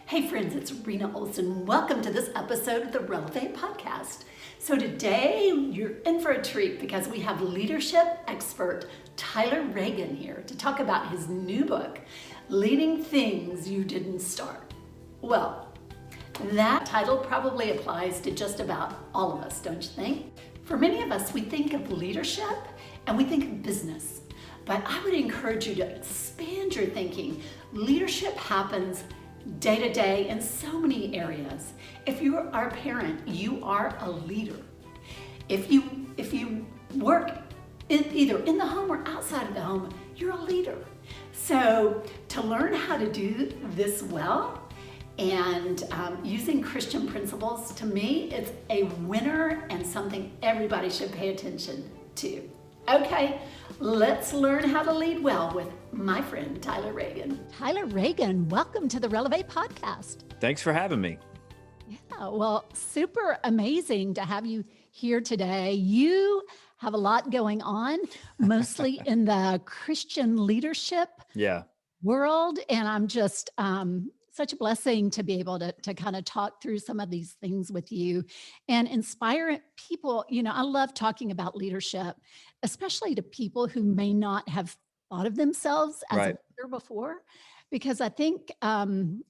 Hey friends, it's Rena Olson. Welcome to this episode of the Relevate podcast. So today you're in for a treat because we have leadership expert Tyler Reagan here to talk about his new book, Leading Things You Didn't Start. Well, that title probably applies to just about all of us, don't you think? For many of us, we think of leadership and we think of business. But I would encourage you to expand your thinking. Leadership happens day to day in so many areas. If you are a parent, you are a leader. If you work either in the home or outside of the home, you're a leader. So to learn how to do this well and using Christian principles, to me, it's a winner and something everybody should pay attention to. Okay, let's learn how to lead well with my friend, Tyler Reagan. Tyler Reagan, welcome to the Relevate podcast. Thanks for having me. Yeah, well, super amazing to have you here today. You have a lot going on, mostly in the Christian leadership world. And I'm just such a blessing to be able to kind of talk through some of these things with you and inspire people. You know, I love talking about leadership, especially to people who may not have thought of themselves as a leader before, because I think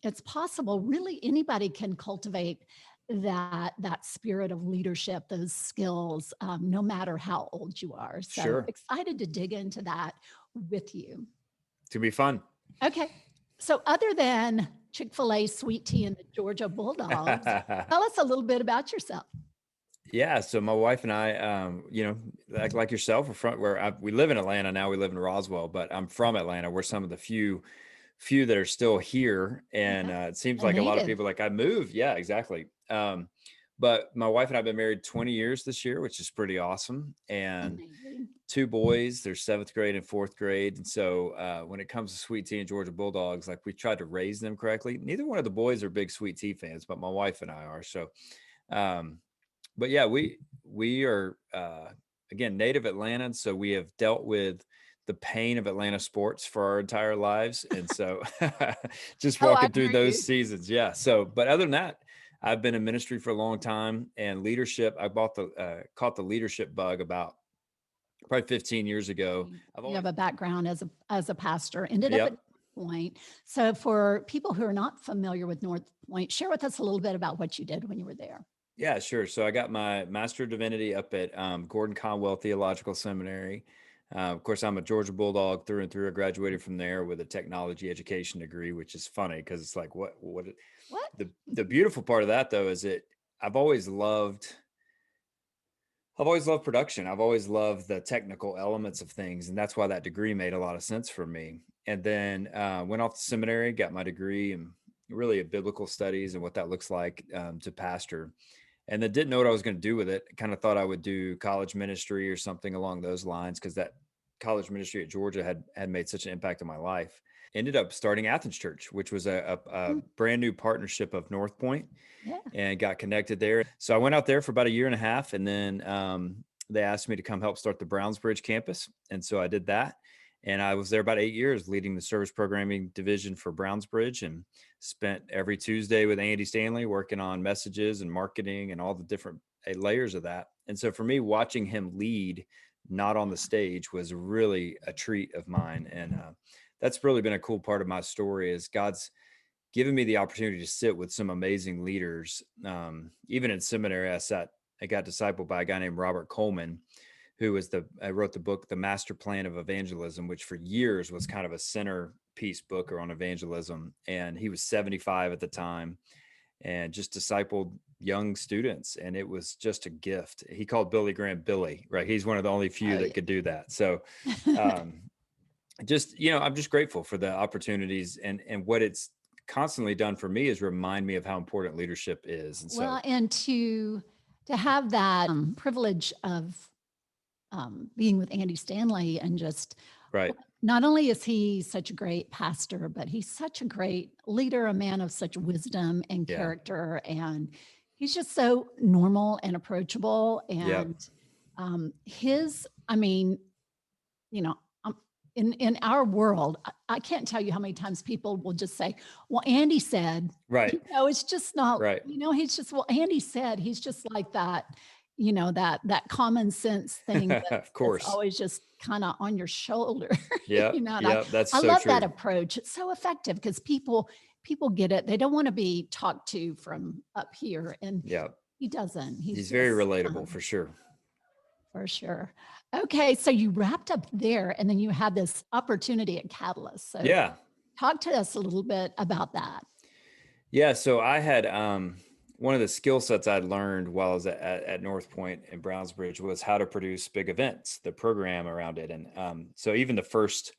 it's possible. Really, anybody can cultivate that spirit of leadership, those skills, no matter how old you are. So excited to dig into that with you. It's gonna be fun. Okay. So other than Chick-fil-A, sweet tea, and the Georgia Bulldogs, tell us a little bit about yourself. Yeah. So my wife and I, like yourself, we live in Atlanta now. We live in Roswell, but I'm from Atlanta. We're some of the few that are still here, and it seems like a lot of people like I moved. Yeah, exactly. But my wife and I have been married 20 years this year, which is pretty awesome. And two boys, they're 7th grade and 4th grade. And so when it comes to sweet tea and Georgia Bulldogs, like we tried to raise them correctly. Neither one of the boys are big sweet tea fans, but my wife and I are. So, but yeah, we are, again, native Atlantans. So we have dealt with the pain of Atlanta sports for our entire lives. And so just walking through those seasons. Yeah. So, but other than that, I've been in ministry for a long time, and leadership. I caught the leadership bug about probably 15 years ago. You have a background as a pastor, ended up at North Point. So for people who are not familiar with North Point, share with us a little bit about what you did when you were there. Yeah, sure. So I got my Master of Divinity up at Gordon Conwell Theological Seminary. Of course, I'm a Georgia Bulldog through and through. I graduated from there with a technology education degree, which is funny because it's like, what? The beautiful part of that, though, is I've always loved production. I've always loved the technical elements of things. And that's why that degree made a lot of sense for me. And then went off to seminary, got my degree in really biblical studies and what that looks like to pastor. And then didn't know what I was going to do with it. Kind of thought I would do college ministry or something along those lines, because that college ministry at Georgia had made such an impact on my life. Ended up starting Athens Church, which was a brand new partnership of North Point, and got connected there. So I went out there for about a year and a half, and then they asked me to come help start the Brownsbridge campus. And so I did that. And I was there about 8 years leading the service programming division for Brownsbridge, and spent every Tuesday with Andy Stanley working on messages and marketing and all the different layers of that. And so for me, watching him lead, not on the stage, was really a treat of mine. And that's really been a cool part of my story, is God's given me the opportunity to sit with some amazing leaders. Even in seminary, I got discipled by a guy named Robert Coleman, who wrote the book, The Master Plan of Evangelism, which for years was kind of a centerpiece book on evangelism. And he was 75 at the time and just discipled young students. And it was just a gift. He called Billy Graham Billy, right? He's one of the only few that could do that. So I'm just grateful for the opportunities, and what it's constantly done for me is remind me of how important leadership is. And and to have that privilege of being with Andy Stanley, and just not only is he such a great pastor, but he's such a great leader, a man of such wisdom and character, and he's just so normal and approachable. And in our world, I can't tell you how many times people will just say, well, Andy said, Right. it's just not, Right. he's just, well, Andy said, he's just like that, that common sense thing Of that's course. always just kind of on your shoulder, Yeah. and Yeah. That's I so love that true. approach. It's so effective because people get it. They don't want to be talked to from up here. And Yeah. he doesn't. He's He's very just, relatable for sure. for sure. Okay, so you wrapped up there and then you had this opportunity at Catalyst. So Yeah. talk to us a little bit about that. Yeah. So I had one of the skill sets I'd learned while I was at North Point in Brownsbridge was how to produce big events, the program around it. And so even the first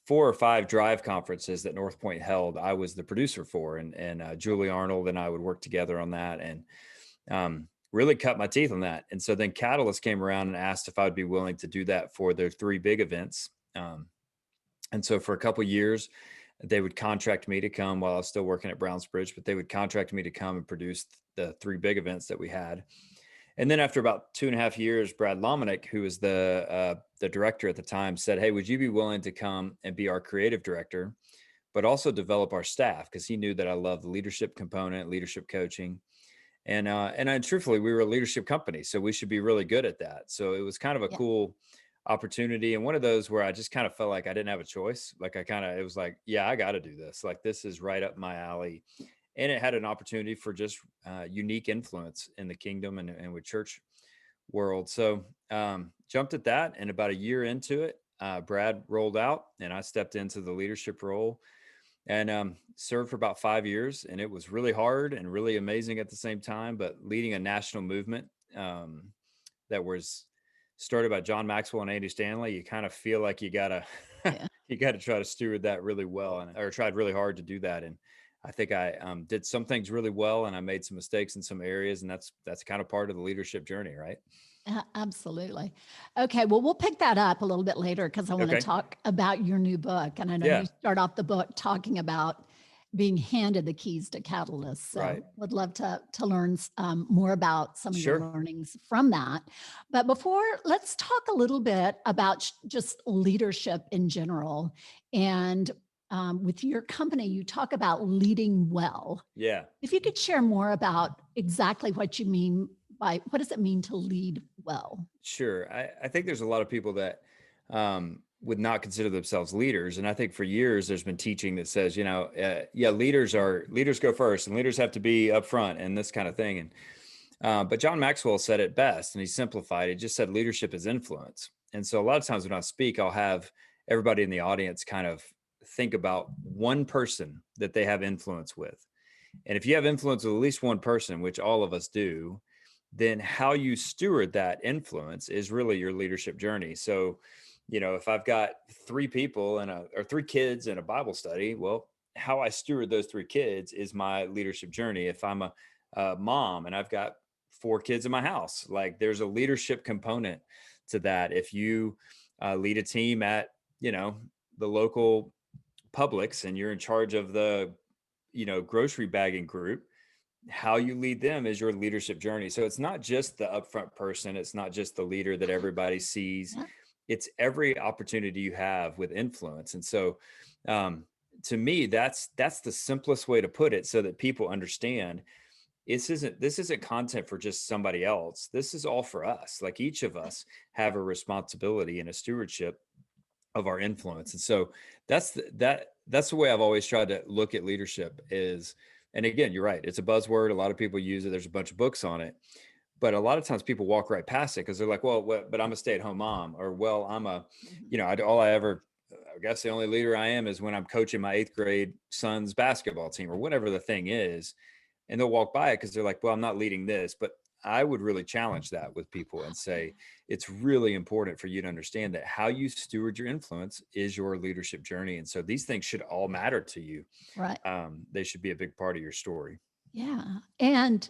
4 or 5 drive conferences that North Point held, I was the producer for, and Julie Arnold and I would work together on that, and really cut my teeth on that. And so then Catalyst came around and asked if I'd be willing to do that for their 3 big events. And so for a couple of years, they would contract me to come while I was still working at Brownsbridge, but they would contract me to come and produce the 3 big events that we had. And then after about 2.5 years, Brad Lomenick, who was the director at the time, said, "Hey, would you be willing to come and be our creative director, but also develop our staff?" Because he knew that I loved the leadership component, leadership coaching, and truthfully, we were a leadership company, so we should be really good at that. So it was kind of a Yeah. cool opportunity, and one of those where I just kind of felt like I didn't have a choice. Like it was like, yeah, I got to do this. Like this is right up my alley, and it had an opportunity for just unique influence in the kingdom and with church world. So jumped at that, and about a year into it, Brad rolled out, and I stepped into the leadership role and served for about 5 years. And it was really hard and really amazing at the same time, but leading a national movement that was started by John Maxwell and Andy Stanley, you kind of feel like you gotta Yeah. you gotta try to steward that really well, and or tried really hard to do that. And I think I did some things really well, and I made some mistakes in some areas, and that's kind of part of the leadership journey, right? Absolutely. Okay, well, we'll pick that up a little bit later because I want to Okay. talk about your new book. And I know Yeah. you start off the book talking about being handed the keys to Catalyst. Right. So would love to learn more about some of your Sure. learnings from that. But before, let's talk a little bit about just leadership in general. And with your company, you talk about leading well. Yeah. If you could share more about exactly what you mean by what does it mean to lead well? Sure. I think there's a lot of people that would not consider themselves leaders. And I think for years there's been teaching that says, yeah, leaders go first and leaders have to be up front and this kind of thing. And but John Maxwell said it best and he simplified it, just said leadership is influence. And so a lot of times when I speak, I'll have everybody in the audience kind of think about one person that they have influence with. And if you have influence with at least one person, which all of us do, then how you steward that influence is really your leadership journey. So, if I've got 3 people or 3 kids in a Bible study, well, how I steward those 3 kids is my leadership journey. If I'm a mom and I've got 4 kids in my house, like there's a leadership component to that. If you lead a team at, the local Publix and you're in charge of the, grocery bagging group, how you lead them is your leadership journey. So it's not just the upfront person. It's not just the leader that everybody sees. Yeah. It's every opportunity you have with influence. And so, to me, that's the simplest way to put it, so that people understand this isn't content for just somebody else. This is all for us. Like each of us have a responsibility and a stewardship of our influence. And so that's the way I've always tried to look at leadership is, and again, you're right. It's a buzzword. A lot of people use it. There's a bunch of books on it, but a lot of times people walk right past it because they're like, well, but I'm a stay-at-home mom, or well, I'm a, I guess the only leader I am is when I'm coaching my 8th grade son's basketball team or whatever the thing is. And they'll walk by it because they're like, well, I'm not leading this, but I would really challenge that with people and say, it's really important for you to understand that how you steward your influence is your leadership journey. And so these things should all matter to you. Right. They should be a big part of your story. Yeah. And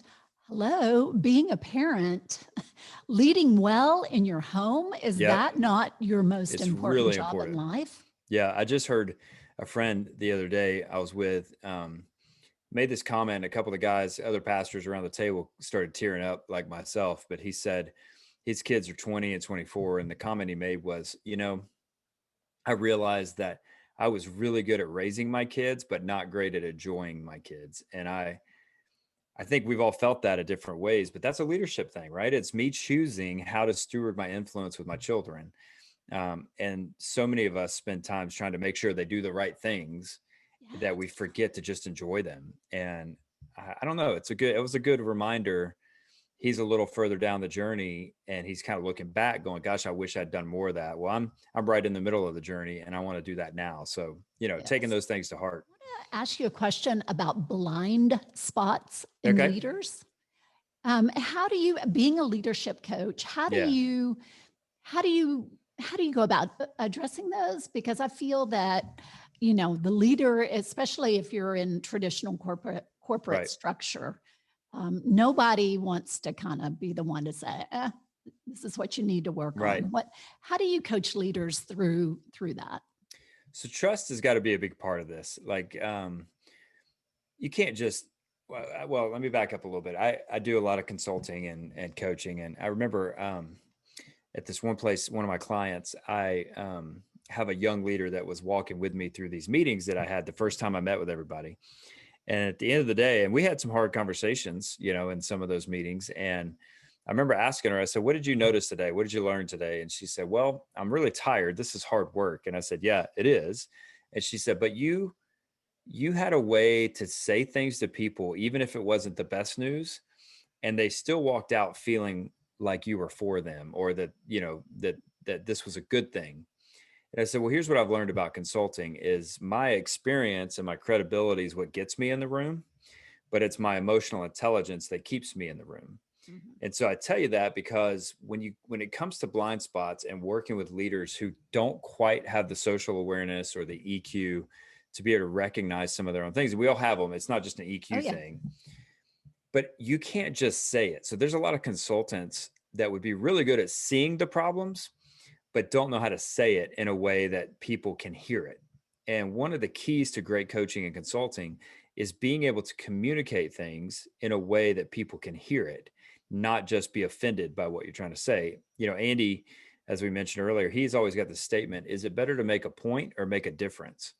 hello, being a parent, leading well in your home, is Yep. that not your most It's important really job in important. life? Yeah. I just heard a friend the other day I was with, made this comment. A couple of the guys, other pastors around the table started tearing up like myself, but he said his kids are 20 and 24. And the comment he made was, I realized that I was really good at raising my kids, but not great at enjoying my kids. And I think we've all felt that in different ways, but that's a leadership thing, right? It's me choosing how to steward my influence with my children. And so many of us spend times trying to make sure they do the right things that we Yes. forget to just enjoy them. And I don't know. It was a good reminder. He's a little further down the journey and he's kind of looking back going, gosh, I wish I'd done more of that. Well, I'm right in the middle of the journey and I want to do that now. So, taking Yes. those things to heart. I want to ask you a question about blind spots in Okay. leaders. How do you, being a leadership coach, Yeah. how do you, how do you go about addressing those? Because I feel that, the leader, especially if you're in traditional corporate Right. structure, nobody wants to kind of be the one to say, this is what you need to work Right. on. How do you coach leaders through that? So trust has got to be a big part of this. Like, you can't just, well, let me back up a little bit. I do a lot of consulting and coaching. And I remember, at this one place, one of my clients, I have a young leader that was walking with me through these meetings that I had the first time I met with everybody. And at the end of the day, and we had some hard conversations, in some of those meetings. And I remember asking her, I said, what did you notice today? What did you learn today? And she said, well, I'm really tired. This is hard work. And I said, yeah, it is. And she said, but you had a way to say things to people, even if it wasn't the best news, and they still walked out feeling like you were for them, or that, that this was a good thing. And I said, well, here's what I've learned about consulting is my experience and my credibility is what gets me in the room, but it's my emotional intelligence that keeps me in the room. Mhm. And so I tell you that because when it comes to blind spots and working with leaders who don't quite have the social awareness or the EQ to be able to recognize some of their own things, and we all have them. It's not just an Oh EQ yeah. thing, but you can't just say it. So there's a lot of consultants that would be really good at seeing the problems, but don't know how to say it in a way that people can hear it. And one of the keys to great coaching and consulting is being able to communicate things in a way that people can hear it, not just be offended by what you're trying to say. Andy, as we mentioned earlier, he's always got the statement, is it better to make a point or make a difference?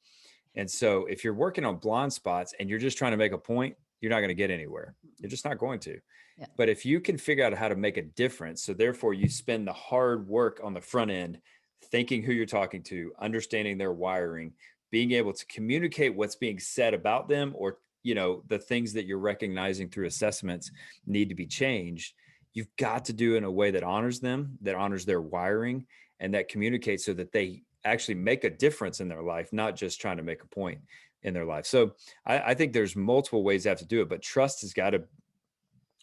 And so if you're working on blind spots and you're just trying to make a point, you're not going to get anywhere. You're just not going to. Yeah. But if you can figure out how to make a difference, so therefore you spend the hard work on the front end, thinking who you're talking to, understanding their wiring, being able to communicate what's being said about them, or, the things that you're recognizing through assessments need to be changed. You've got to do it in a way that honors them, that honors their wiring, and that communicates so that they actually make a difference in their life, not just trying to make a point in their life. So I think there's multiple ways you have to do it, but trust has got to,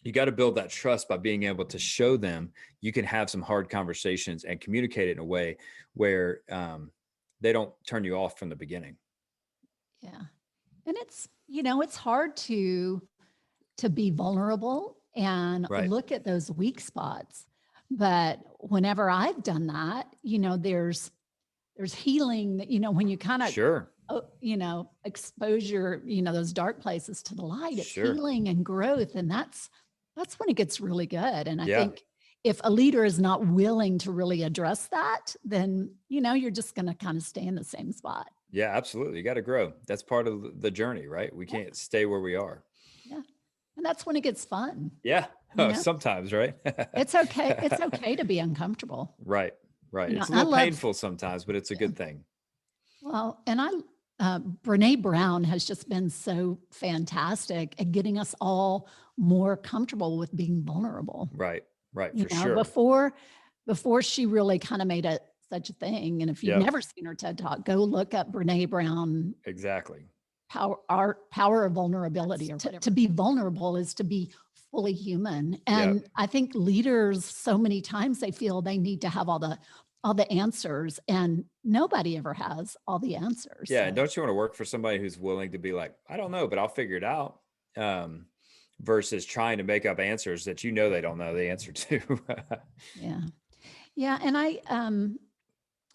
you got to build that trust by being able to show them you can have some hard conversations and communicate it in a way where they don't turn you off from the beginning. Yeah. And it's hard to be vulnerable and Right. look at those weak spots. But whenever I've done that, there's healing that, when you kind of, Sure. expose those dark places to the light, it's Sure. healing and growth. And that's when it gets really good. And I Yeah. think if a leader is not willing to really address that, then, you're just going to kind of stay in the same spot. Yeah, absolutely. You got to grow. That's part of the journey, right? We Yeah. can't stay where we are. Yeah. And that's when it gets fun. Yeah. You know, Sometimes, right? it's okay. It's okay to be uncomfortable. Right. Right. It's a I little love, painful sometimes, but it's a yeah. good thing. Well, and Brene Brown has just been so fantastic at getting us all more comfortable with being vulnerable. Right. Right. For sure. Before she really kind of made it such a thing. And if you've Yep. never seen her TED Talk, go look up Brene Brown Exactly. power of vulnerability, or to be vulnerable is to be fully human. And Yep. I think leaders, so many times they feel they need to have all the answers, and nobody ever has all the answers. Yeah. So, And don't you want to work for somebody who's willing to be like, I don't know, but I'll figure it out. Versus trying to make up answers that they don't know the answer to. yeah. Yeah. And I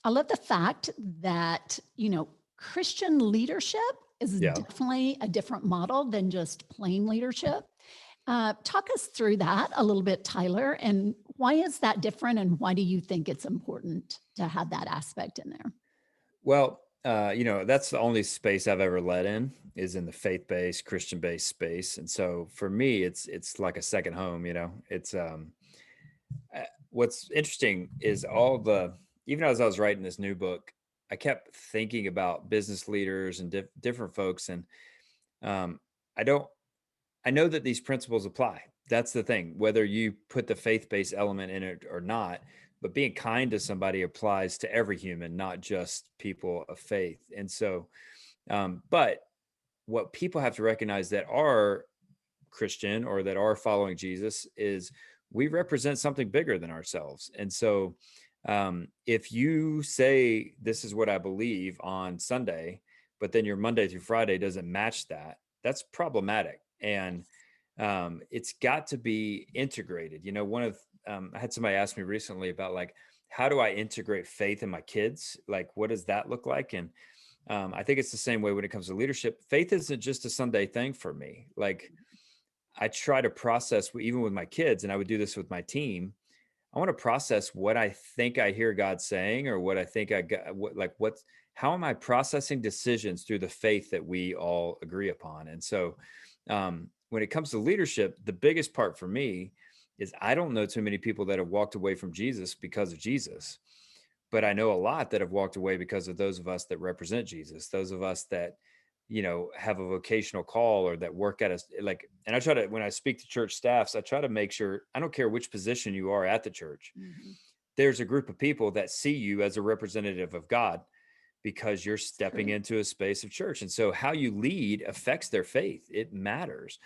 love the fact that, Christian leadership is Yeah. definitely a different model than just plain leadership. Talk us through that a little bit, Tyler, and why is that different, and why do you think it's important to have that aspect in there? Well, that's the only space I've ever led in is in the faith-based, Christian-based space. And so for me, it's like a second home, It's what's interesting is even as I was writing this new book, I kept thinking about business leaders and different folks. And um, I don't, I know that these principles apply. That's the thing, whether you put the faith-based element in it or not, but being kind to somebody applies to every human, not just people of faith. And so, but what people have to recognize that are Christian or that are following Jesus is we represent something bigger than ourselves. And so, if you say, this is what I believe on Sunday, but then your Monday through Friday doesn't match that, that's problematic. And it's got to be integrated. I had somebody ask me recently about like, how do I integrate faith in my kids? Like, what does that look like? And I think it's the same way when it comes to leadership. Faith isn't just a Sunday thing for me. Like, I try to process, even with my kids, and I would do this with my team. I want to process what I think I hear God saying, or what I think I got, how am I processing decisions through the faith that we all agree upon? And so, when it comes to leadership, the biggest part for me is I don't know too many people that have walked away from Jesus because of Jesus, but I know a lot that have walked away because of those of us that represent Jesus, those of us that, have a vocational call or that work at us. And I try to, when I speak to church staffs, I try to make sure, I don't care which position you are at the church, Mm-hmm. there's a group of people that see you as a representative of God because you're stepping True. into a space of church. And so how you lead affects their faith. It matters.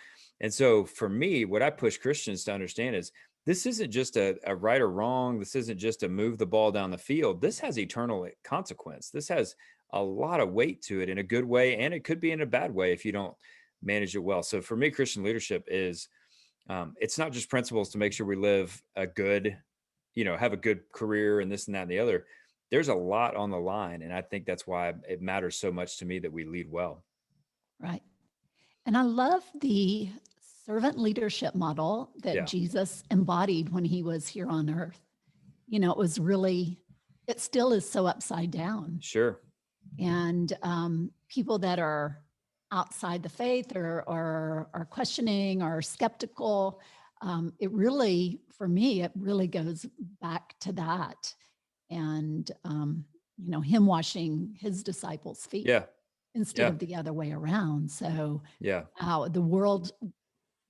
And so for me, what I push Christians to understand is this isn't just a right or wrong. This isn't just a move the ball down the field. This has eternal consequence. This has a lot of weight to it in a good way, and it could be in a bad way if you don't manage it well. So for me, Christian leadership is it's not just principles to make sure we live a good, have a good career and this and that and the other. There's a lot on the line, and I think that's why it matters so much to me that we lead well. Right. And I love the servant leadership model that Yeah, Jesus embodied when he was here on earth. It was really, it still is so upside down. sure. And people that are outside the faith or are questioning or skeptical, it really, for me, it really goes back to that. And, him washing his disciples' feet Yeah, instead yeah, of the other way around. So yeah. how the world,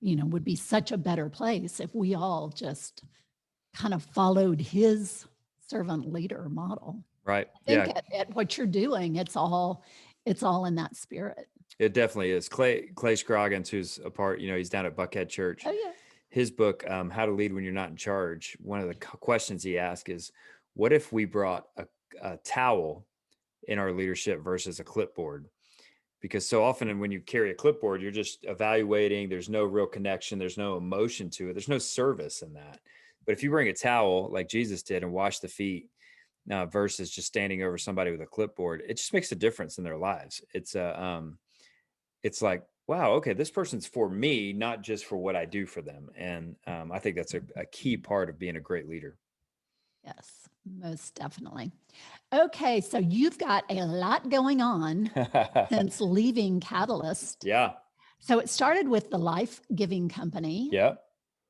would be such a better place if we all just kind of followed his servant leader model. Right. I think Yeah, at what you're doing, it's all in that spirit. it definitely is. Clay Scroggins, who's a part, he's down at Buckhead Church. Oh yeah. His book, How to Lead When You're Not in Charge, one of the questions he asked is, what if we brought a towel in our leadership versus a clipboard? Because so often when you carry a clipboard, you're just evaluating. There's no real connection. There's no emotion to it. There's no service in that. But if you bring a towel like Jesus did and wash the feet versus just standing over somebody with a clipboard, it just makes a difference in their lives. It's like, wow, okay, this person's for me, not just for what I do for them. And I think that's a key part of being a great leader. Yes, most definitely. Okay, so you've got a lot going on since leaving Catalyst. Yeah. So it started with the Life Giving Company. Yeah.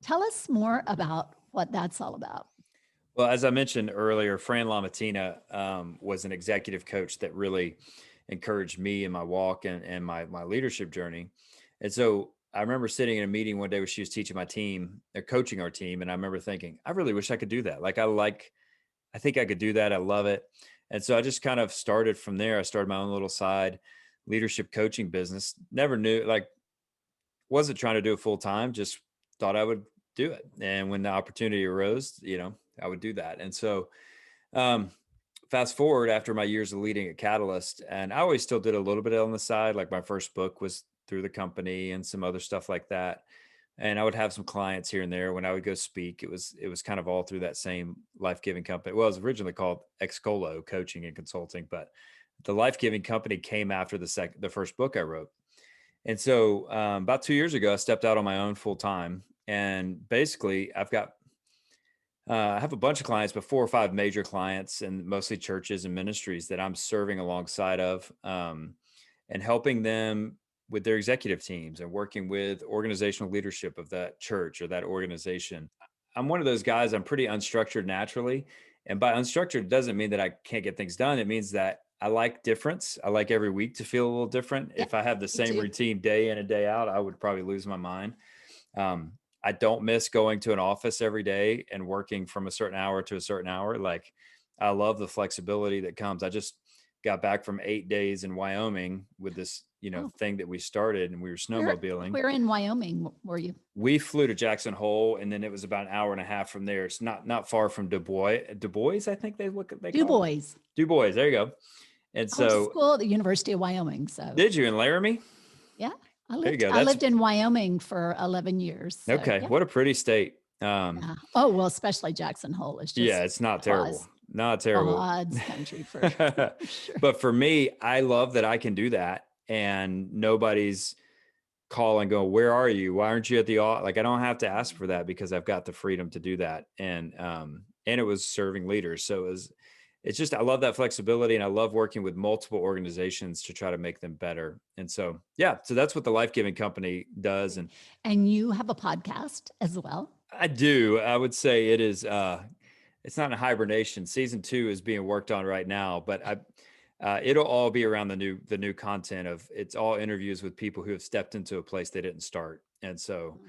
Tell us more about what that's all about. Well, as I mentioned earlier, Fran Lamatina was an executive coach that really encouraged me in my walk and my leadership journey. And so I remember sitting in a meeting one day where she was teaching my team, they're coaching our team. And I remember thinking, I really wish I could do that. I think I could do that. I love it. And so I just kind of started from there. I started my own little side leadership coaching business. Never knew, wasn't trying to do it full time, just thought I would do it. And when the opportunity arose, I would do that. And so, um, fast forward after my years of leading at Catalyst, and I always still did a little bit on the side. Like my first book was through the company and some other stuff like that. And I would have some clients here and there when I would go speak. It was kind of all through that same Life Giving company. Well, it was originally called Excolo Coaching and Consulting, but the Life Giving company came after the first book I wrote. And so about 2 years ago, I stepped out on my own full time. And basically, I've got I have a bunch of clients, but 4 or 5 major clients, and mostly churches and ministries that I'm serving alongside of, and helping them with their executive teams and working with organizational leadership of that church or that organization. I'm one of those guys, I'm pretty unstructured naturally. And by unstructured, doesn't mean that I can't get things done. It means that I like difference. I like every week to feel a little different. Yeah, If I have the me same too. routine day in and day out, I would probably lose my mind. Um, I don't miss going to an office every day and working from a certain hour to a certain hour. Like, I love the flexibility that comes. I just got back from 8 days in Wyoming with this, Oh, thing that we started, and we were where snowmobiling. where in Wyoming were you? We flew to Jackson Hole, and then it was about an hour and a half from there. It's not far from Du Bois. Du Bois, I think they Du call it. Bois. Du Bois. There you go. And I went to so, school at the University of Wyoming, so did you in Laramie? yeah, I There you lived go. I That's lived in Wyoming for 11 years. So okay. yeah, What a pretty state. yeah. Oh well, especially Jackson Hole is Yeah, just it's not terrible. God's Not terrible. God's country for, for sure. But for me, I love that I can do that, and nobody's calling, go, where are you? Why aren't you at the like? I don't have to ask for that because I've got the freedom to do that. And it was serving leaders. So it's just, I love that flexibility, and I love working with multiple organizations to try to make them better. And so, yeah, so that's what the Life Giving Company does. And And you have a podcast as well. I do, I would say it is, it's not in hibernation. Season 2 is being worked on right now, but it'll all be around the new content of, it's all interviews with people who have stepped into a place they didn't start. And so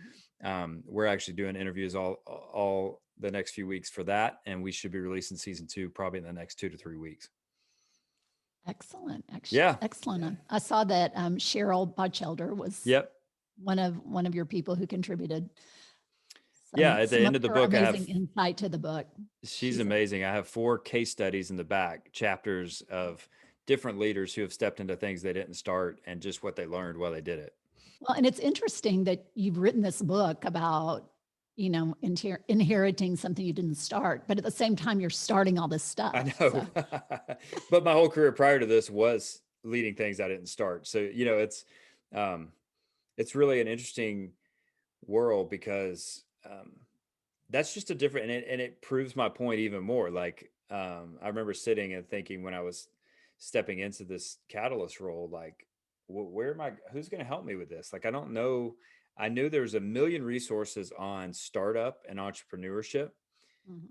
Mhm. we're actually doing interviews all the next few weeks for that, and we should be releasing season 2 probably in the next 2 to 3 weeks. Excellent, Yeah. excellent. I saw that Cheryl Botchelder was Yep. one of your people who contributed Yeah. some At the some end of of the her book, I amazing have insight to the book. she's She's a amazing. I have 4 case studies in the back, chapters of different leaders who have stepped into things they didn't start and just what they learned while they did it. well, and it's interesting that you've written this book about inheriting something you didn't start, but at the same time you're starting all this I stuff. know. So But my whole career prior to this was leading things I didn't start. So, um, it's really an interesting world because that's just a different, and it proves my point even more. Like, I remember sitting and thinking when I was stepping into this catalyst role, like, where am I? Who's going to help me with this? Like, I don't know. I knew there's a million resources on startup and entrepreneurship, mhm.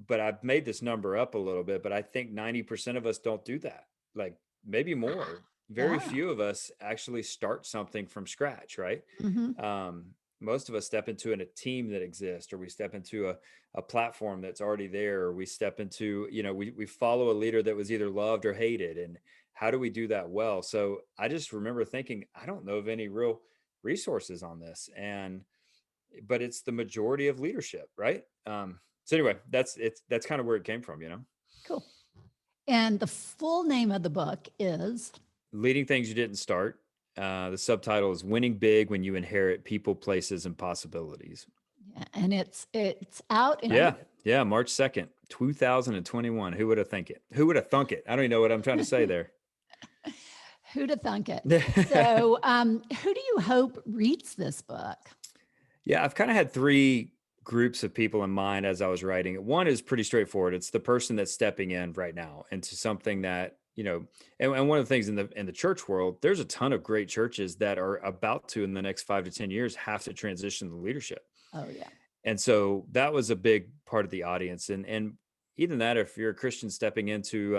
but I've made this number up a little bit, but I think 90% of us don't do that. Like, maybe more. Very Yeah. few of us actually start something from scratch, right? Mhm. Um, Most of us step into a team that exists, or we step into a platform that's already there, or we step into, we follow a leader that was either loved or hated. And how do we do that well? So I just remember thinking, I don't know of any real resources on this. But it's the majority of leadership, right? So anyway, that's kind of where it came from. Cool. And the full name of the book is Leading things you didn't start. The subtitle is Winning Big When You Inherit People, Places, and Possibilities. yeah, and it's out in Yeah, yeah, March 2nd, 2021. Who would have think it? Who would have thunk it? I don't even know what I'm trying to say there. who'd have thunk it? So, who do you hope reads this book? Yeah, I've kind of had 3 groups of people in mind as I was writing it. One is pretty straightforward. It's the person that's stepping in right now into something that, and one of the things in the church world, there's a ton of great churches that are about to, in the next 5 to 10 years, have to transition to leadership. Oh yeah. And so that was a big part of the audience. And even that, if you're a Christian stepping into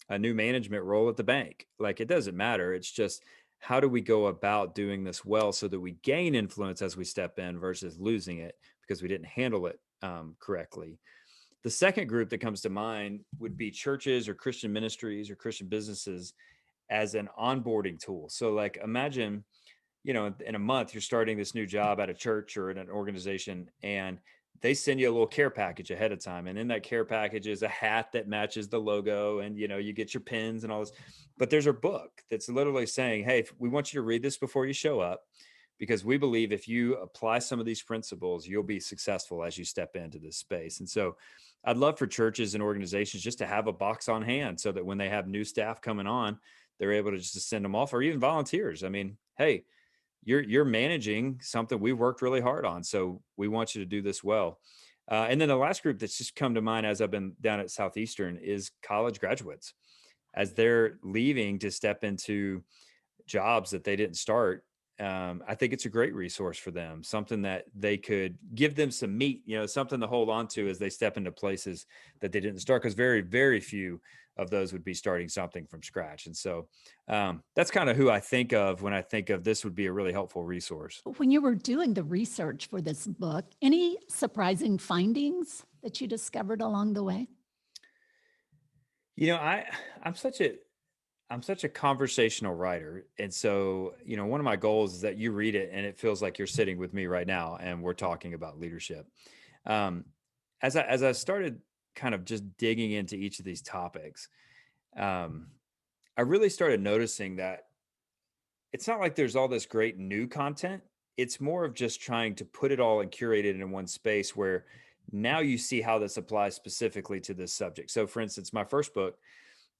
a new management role at the bank, like, it doesn't matter. It's just, how do we go about doing this well so that we gain influence as we step in versus losing it because we didn't handle it correctly. The second group that comes to mind would be churches or Christian ministries or Christian businesses as an onboarding tool. So, like, imagine, in a month, you're starting this new job at a church or in an organization, and they send you a little care package ahead of time. And in that care package is a hat that matches the logo, and, you get your pins and all this. But there's a book that's literally saying, hey, we want you to read this before you show up, because we believe if you apply some of these principles, you'll be successful as you step into this space. And so I'd love for churches and organizations just to have a box on hand so that when they have new staff coming on, they're able to just to send them off, or even volunteers. I mean, hey, you're managing something we worked really hard on, so we want you to do this well. And then the last group that's just come to mind as I've been down at Southeastern is college graduates. As they're leaving to step into jobs that they didn't start, I think it's a great resource for them, something that they could give them some meat, something to hold on to as they step into places that they didn't start, because very, very few of those would be starting something from scratch. And so that's kind of who I think of when I think of this would be a really helpful resource. When you were doing the research for this book, any surprising findings that you discovered along the way? I'm such a conversational writer. And so, one of my goals is that you read it and it feels like you're sitting with me right now and we're talking about leadership. Um, as I started kind of just digging into each of these topics, um, I really started noticing that it's not like there's all this great new content. It's more of just trying to put it all and curate it in one space where now you see how this applies specifically to this subject. So, for instance, my first book,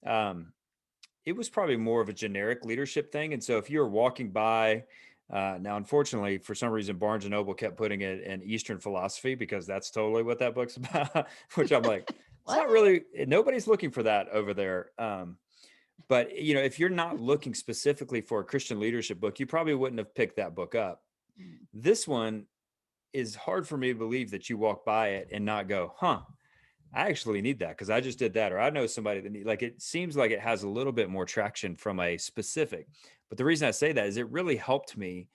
um, it was probably more of a generic leadership thing. And so if you were walking by, now, unfortunately, for some reason, Barnes and Noble kept putting it in Eastern philosophy because that's totally what that book's about, which I'm like, it's What? not really, nobody's looking for that over there. But if you're not looking specifically for a Christian leadership book, you probably wouldn't have picked that book up. Mm. This one is hard for me to believe that you walk by it and not go, huh, I actually need that because I just did that, or I know somebody that like, it seems like it has a little bit more traction from a specific. But the reason I say that is it really helped me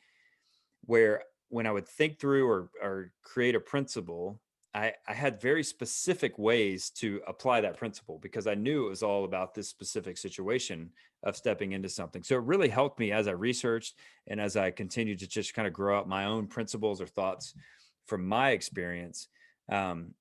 where when I would think through or create a principle, I had very specific ways to apply that principle because I knew it was all about this specific situation of stepping into something. So it really helped me as I researched and as I continued to just kind of grow out my own principles or thoughts from my experience. Um,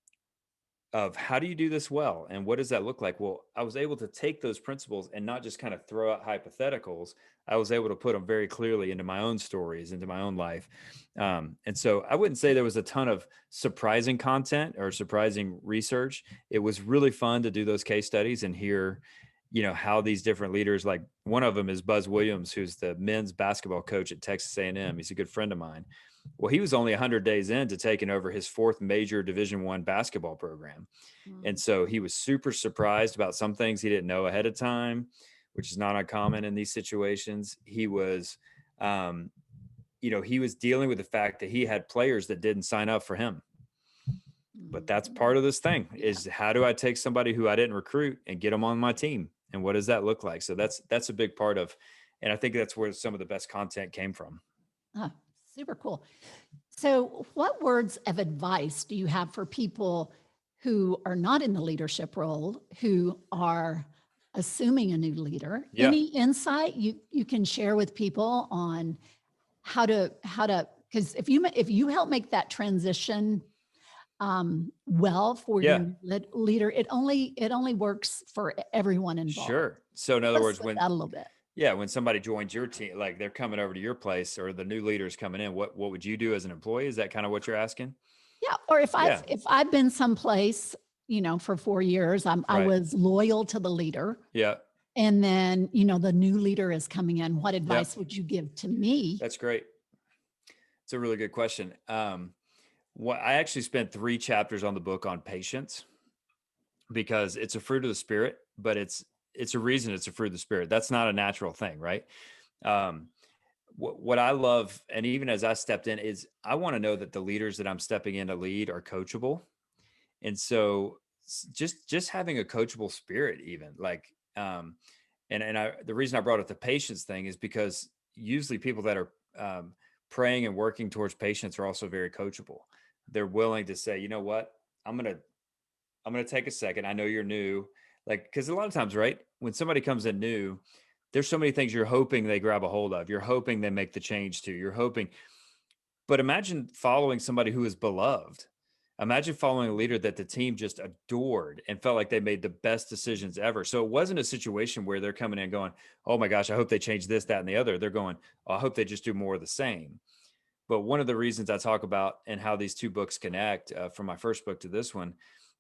of how do you do this well and what does that look like. Well, I was able to take those principles and not just kind of throw out hypotheticals. I was able to put them very clearly into my own stories, into my own life. And so I wouldn't say there was a ton of surprising content or surprising research. It was really fun to do those case studies and hear how these different leaders, like one of them is Buzz Williams, who's the men's basketball coach at Texas A&M. He's a good friend of mine. Well, he was only 100 days into taking over his fourth major Division I basketball program. And Mm. so he was super surprised about some things he didn't know ahead of time, which is not uncommon in these situations. He was, he was dealing with the fact that he had players that didn't sign up for him. But that's part of this thing is how do I take somebody who I didn't recruit and get them on my team? And what does that look like? So that's a big part of, and I think that's where some of the best content came from. Oh, super cool. So, what words of advice do you have for people who are not in the leadership role, who are assuming a new leader? Yeah. Any insight you can share with people on how to because if you help make that transition well for Yeah. your leader, it only works for everyone involved. Sure. So in other Let's words, flip that a little bit. when somebody joins your team, like they're coming over to your place or the new leader's coming in, what would you do as an employee? Is that kind of what you're asking? Yeah, or Yeah. if I've been someplace, for 4 years, I Right. was loyal to the leader, Yeah. and then, the new leader is coming in. What advice would you give to me? That's great. It's a really good question. What I actually spent 3 chapters on the book on patience because it's a fruit of the spirit, but it's a reason it's a fruit of the spirit. That's not a natural thing, right? Um, what I love, and even as I stepped in, is I want to know that the leaders that I'm stepping in to lead are coachable. And so just having a coachable spirit, even like, the reason I brought up the patience thing is because usually people that are praying and working towards patience are also very coachable. They're willing to say, you know what, I'm gonna take a second. I know you're new, like because a lot of times, right, when somebody comes in new, there's so many things you're hoping they grab a hold of. You're hoping they make the change to. You're hoping, but imagine following somebody who is beloved. Imagine following a leader that the team just adored and felt like they made the best decisions ever. So it wasn't a situation where they're coming in going, oh my gosh, I hope they change this, that, and the other. They're going, oh, I hope they just do more of the same. But one of the reasons I talk about and how these two books connect from my first book to this one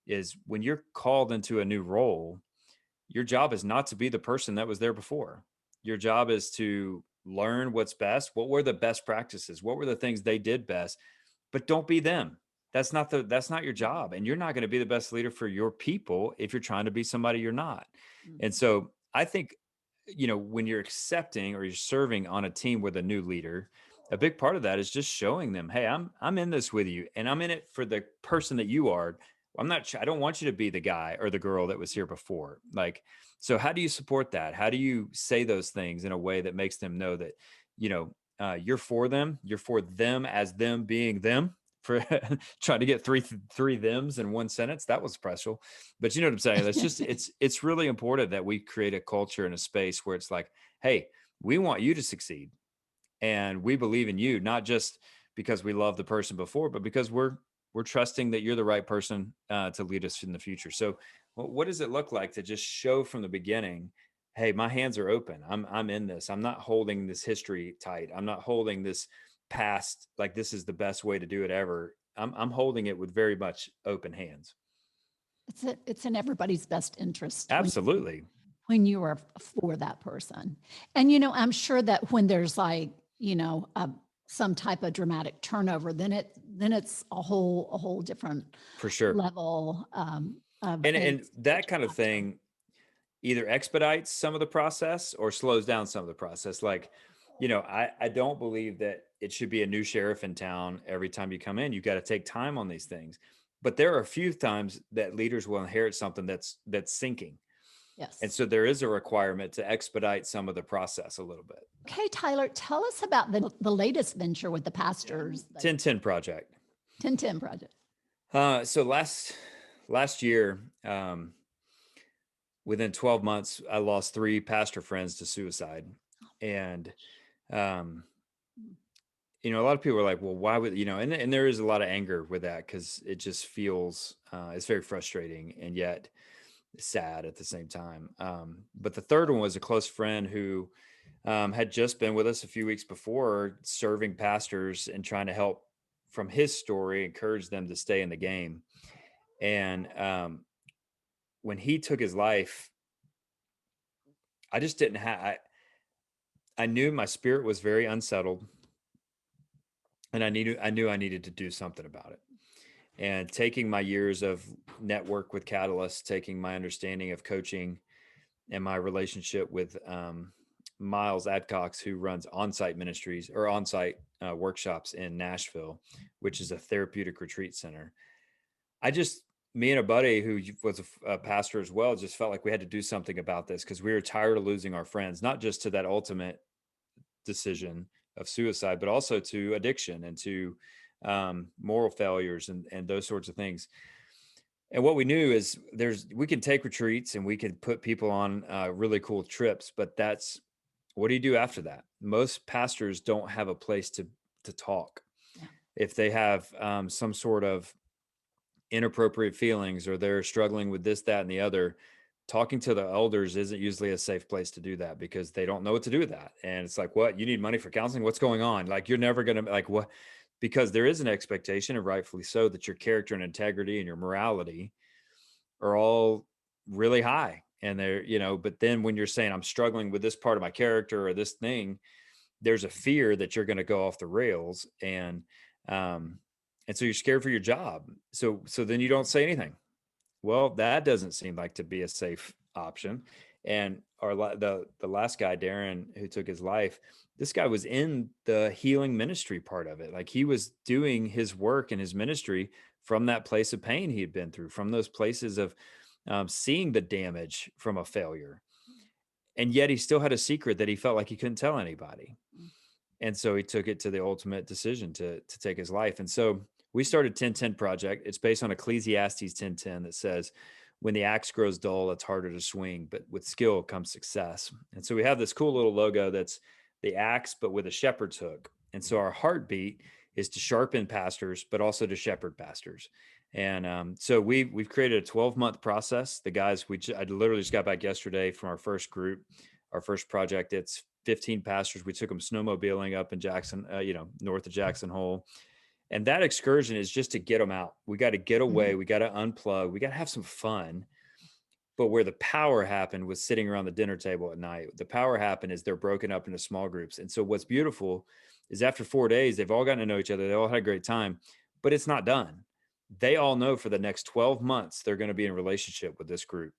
is when you're called into a new role, your job is not to be the person that was there before. Your job is to learn what's best. What were the best practices? What were the things they did best? But don't be them. that's not your job, and you're not going to be the best leader for your people if you're trying to be somebody you're not. And Mhm. so I think, when you're accepting or you're serving on a team with a new leader, a big part of that is just showing them, hey, I'm in this with you, and I'm in it for the person that you are. I don't want you to be the guy or the girl that was here before. Like, so how do you support that? How do you say those things in a way that makes them know that, you're for them, you're for them as them being them, for trying to get three thems in one sentence. That was special. But you know what I'm saying? That's just it's really important that we create a culture and a space where it's like, hey, we want you to succeed, and we believe in you, not just because we love the person before, but because we're trusting that you're the right person to lead us in the future. So what does it look like to just show from the beginning, hey, my hands are open, I'm in this, I'm not holding this history tight, I'm not holding this past like this is the best way to do it ever. I'm holding it with very much open hands. It's in everybody's best interest Absolutely. when you are for that person. And, I'm sure that when there's like, some type of dramatic turnover, then it's a whole different For sure. level of And angst that that you kind of have to. thing either expedites some of the process or slows down some of the process. Like, I don't believe that it should be a new sheriff in town every time you come in. You got to take time on these things. But there are a few times that leaders will inherit something that's sinking. And Yes. so there is a requirement to expedite some of the process a little bit. Okay, Tyler, tell us about the latest venture with the pastors, the 1010 project. 1010 project. So last year, within 12 months, I lost 3 pastor friends to suicide. And um, a lot of people are like, well, why would, and there is a lot of anger with that because it just feels, it's very frustrating and yet sad at the same time. But the third one was a close friend who had just been with us a few weeks before, serving pastors and trying to help from his story, encourage them to stay in the game. And when he took his life, I just didn't have, I knew my spirit was very unsettled, and I knew I needed to do something about it. And taking my years of network with Catalyst, taking my understanding of coaching and my relationship with Miles Adcox, who runs on-site ministries or on-site workshops in Nashville, which is a therapeutic retreat center. I just, me and a buddy who was a pastor as well, just felt like we had to do something about this because we were tired of losing our friends, not just to that ultimate decision of suicide, but also to addiction and to moral failures and those sorts of things. And what we knew is we can take retreats and we can put people on really cool trips, but what do you do after that? Most pastors don't have a place to talk. Yeah. If they have some sort of inappropriate feelings or they're struggling with this, that, and the other, talking to the elders isn't usually a safe place to do that because they don't know what to do with that. And it's like, what, you need money for counseling? What's going on? Like, you're never going to like what, because there is an expectation, and rightfully so, that your character and integrity and your morality are all really high. And they're, but then when you're saying I'm struggling with this part of my character or this thing, there's a fear that you're going to go off the rails. And so you're scared for your job. So then you don't say anything. Well, that doesn't seem like to be a safe option. And the last guy, Darren, who took his life, this guy was in the healing ministry part of it. Like, he was doing his work and his ministry from that place of pain he had been through, from those places of seeing the damage from a failure. And yet he still had a secret that he felt like he couldn't tell anybody. And so he took it to the ultimate decision to take his life. And so we started 1010 Project. It's based on Ecclesiastes 10:10 that says, when the axe grows dull, it's harder to swing, but with skill comes success. And so we have this cool little logo that's the axe, but with a shepherd's hook. And so our heartbeat is to sharpen pastors, but also to shepherd pastors. And so we've created a 12-month process. The guys, I literally just got back yesterday from our first group, our first project. It's 15 pastors. We took them snowmobiling up in Jackson, north of Jackson Hole. And that excursion is just to get them out. We got to get away. Mhm. We got to unplug. We got to have some fun. But where the power happened was sitting around the dinner table at night. The power happened is they're broken up into small groups. And so what's beautiful is after 4 days, they've all gotten to know each other. They all had a great time, but it's not done. they all know for the next 12 months, they're going to be in relationship with this group.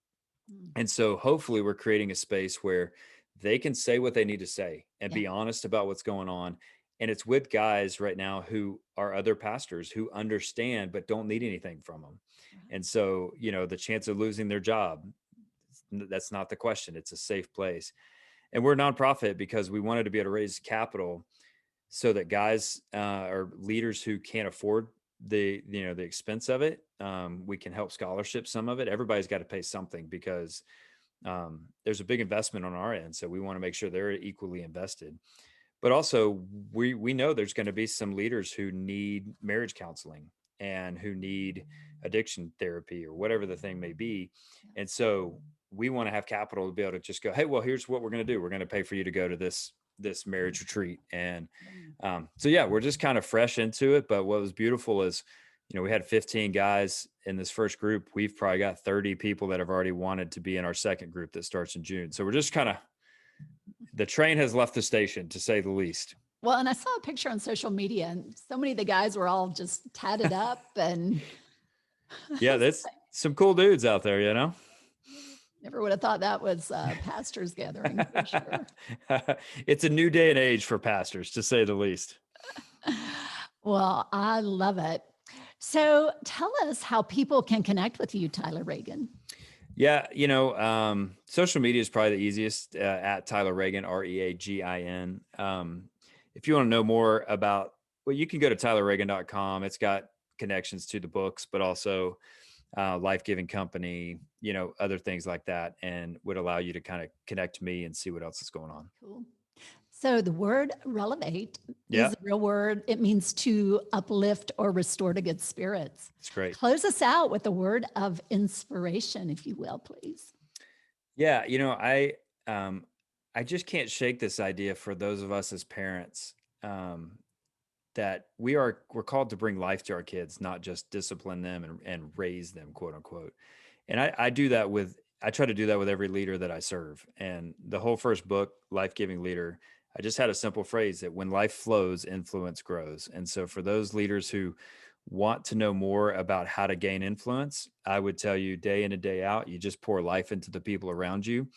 And so hopefully we're creating a space where they can say what they need to say and Yeah. be honest about what's going on. And it's with guys right now who are other pastors who understand but don't need anything from them. Right. And so, the chance of losing their job, that's not the question. It's a safe place. And we're a nonprofit because we wanted to be able to raise capital so that guys or leaders who can't afford the expense of it, we can help scholarship some of it. Everybody's got to pay something because there's a big investment on our end, so we want to make sure they're equally invested. But also, we know there's going to be some leaders who need marriage counseling and who need addiction therapy or whatever the thing may be, and so we want to have capital to be able to just go, hey, well, here's what we're going to do. We're going to pay for you to go to this marriage retreat. And so yeah, we're just kind of fresh into it. But what was beautiful is, we had 15 guys in this first group. We've probably got 30 people that have already wanted to be in our second group that starts in June. So we're just kind of, the train has left the station, to say the least. Well, and I saw a picture on social media, and so many of the guys were all just tatted up and Yeah, that's some cool dudes out there, never would have thought that was a pastor's gathering for sure. It's a new day and age for pastors, to say the least. Well, I love it. So tell us how people can connect with you, Tyler Reagan. Yeah, social media is probably the easiest, at Tyler Reagan, Reagin. If you want to know more about, well, you can go to tylerreagan.com. It's got connections to the books, but also Life Giving Company, other things like that, and would allow you to kind of connect to me and see what else is going on. Cool. So the word relevate Yeah. is a real word. It means to uplift or restore to good spirits. It's great. Close us out with a word of inspiration, if you will, please. Yeah, I just can't shake this idea for those of us as parents, that we're called to bring life to our kids, not just discipline them and raise them, quote unquote. And I try to do that with every leader that I serve. And the whole first book, Life Giving Leader, I just had a simple phrase that when life flows, influence grows. And so for those leaders who want to know more about how to gain influence, I would tell you day in and day out, you just pour life into the people around you,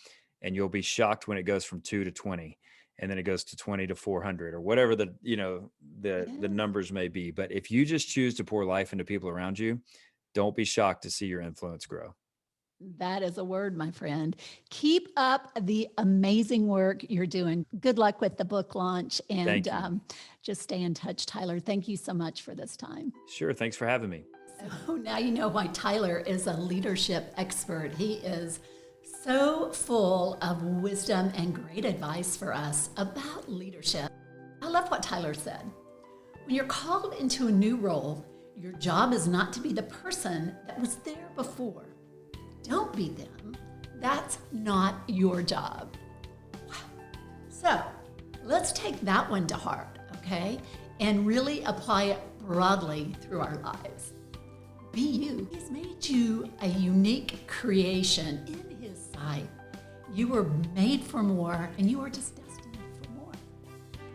and you'll be shocked when it goes from 2 to 20, and then it goes to 20 to 400 or whatever the numbers may be. But if you just choose to pour life into people around you, don't be shocked to see your influence grow. That is a word, my friend. Keep up the amazing work you're doing. Good luck with the book launch, and just stay in touch, Tyler. Thank you so much for this time. Sure. Thanks for having me. So now you know why Tyler is a leadership expert. He is so full of wisdom and great advice for us about leadership. I love what Tyler said. When you're called into a new role, your job is not to be the person that was there before. Don't be them. That's not your job. Wow. So let's take that one to heart, okay? And really apply it broadly through our lives. Be you. He's made you a unique creation in His sight. You were made for more, and you are just destined for more.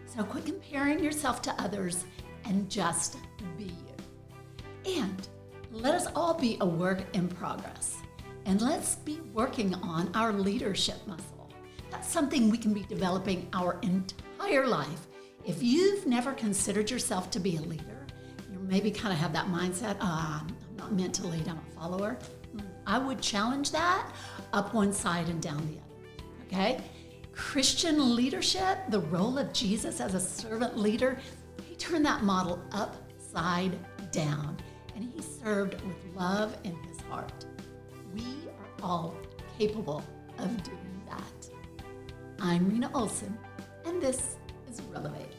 So quit comparing yourself to others and just be you. And let us all be a work in progress. And let's be working on our leadership muscle. That's something we can be developing our entire life. If you've never considered yourself to be a leader, you maybe kind of have that mindset, I'm not meant to lead, I'm a follower. I would challenge that up one side and down the other, okay? Christian leadership, the role of Jesus as a servant leader, He turned that model upside down, and He served with love in His heart. We are all capable of doing that. I'm Rena Olson, and this is Relevate.